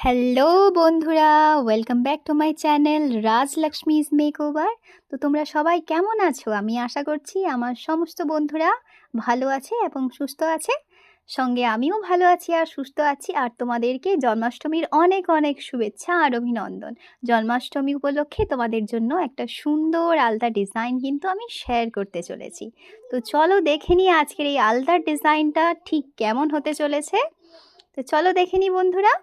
Hello বন্ধুরা, welcome back to my channel Rajlakshmi's makeover. তো তোমরা সবাই কেমন আছো? আমি আশা করছি আমার সমস্ত বন্ধুরা ভালো আছে এবং সুস্থ আছে। সঙ্গে আমিও ভালো আছি আর সুস্থ আছি। আর তোমাদেরকে জন্মাষ্টমীর অনেক অনেক শুভেচ্ছা আর অভিনন্দন। জন্মাষ্টমী উপলক্ষে তোমাদের জন্য একটা সুন্দর আলতা ডিজাইন কিন্তু আমি শেয়ার করতে চলেছি। তো চলো দেখে নিই আজকের এই আলতার ডিজাইনটা ঠিক কেমন হতে চলেছে। তো চলো দেখে নিই বন্ধুরা।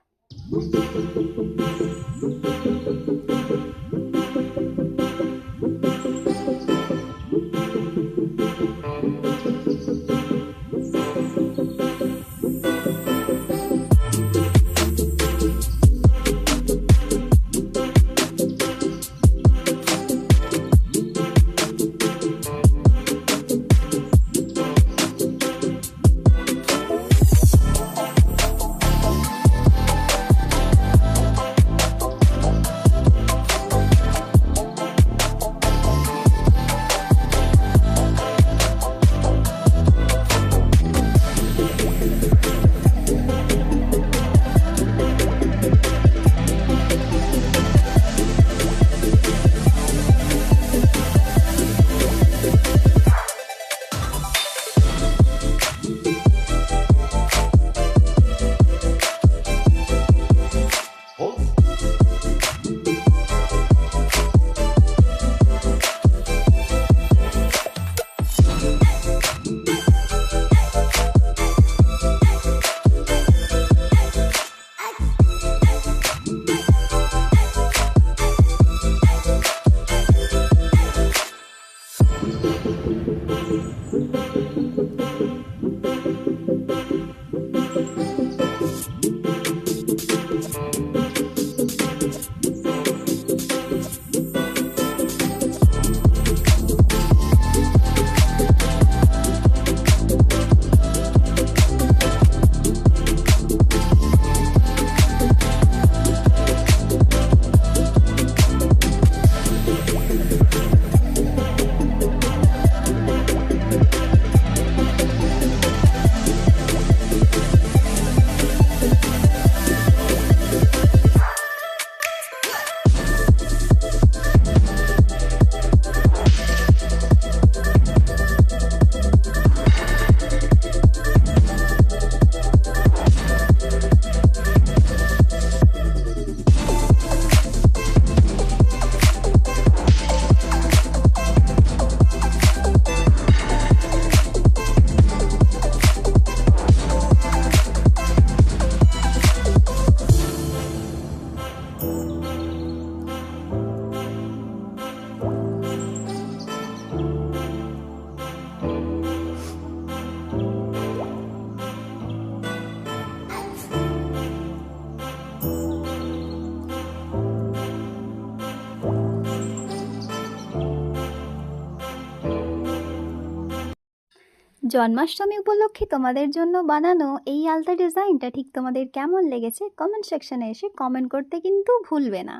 জন্মাষ্টমী উপলক্ষে তোমাদের জন্য বানানো এই আলতা ডিজাইনটা ঠিক তোমাদের কেমন লেগেছে কমেন্ট সেকশনে এসে কমেন্ট করতে কিন্তু ভুলবে না।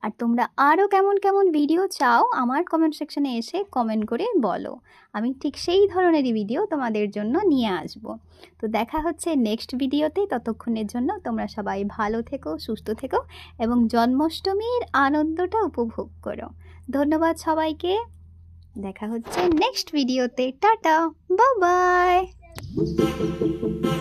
আর তোমরা আরও কেমন কেমন ভিডিও চাও আমার কমেন্ট সেকশনে এসে কমেন্ট করে বলো, আমি ঠিক সেই ধরনেরই ভিডিও তোমাদের জন্য নিয়ে আসব। তো দেখা হচ্ছে নেক্সট ভিডিওতে। ততক্ষণের জন্য তোমরা সবাই ভালো থেকো, সুস্থ থেকো এবং জন্মাষ্টমীর আনন্দটা উপভোগ করো। ধন্যবাদ সবাইকে। দেখা হচ্ছে নেক্সট ভিডিওতে। Tata, bye bye.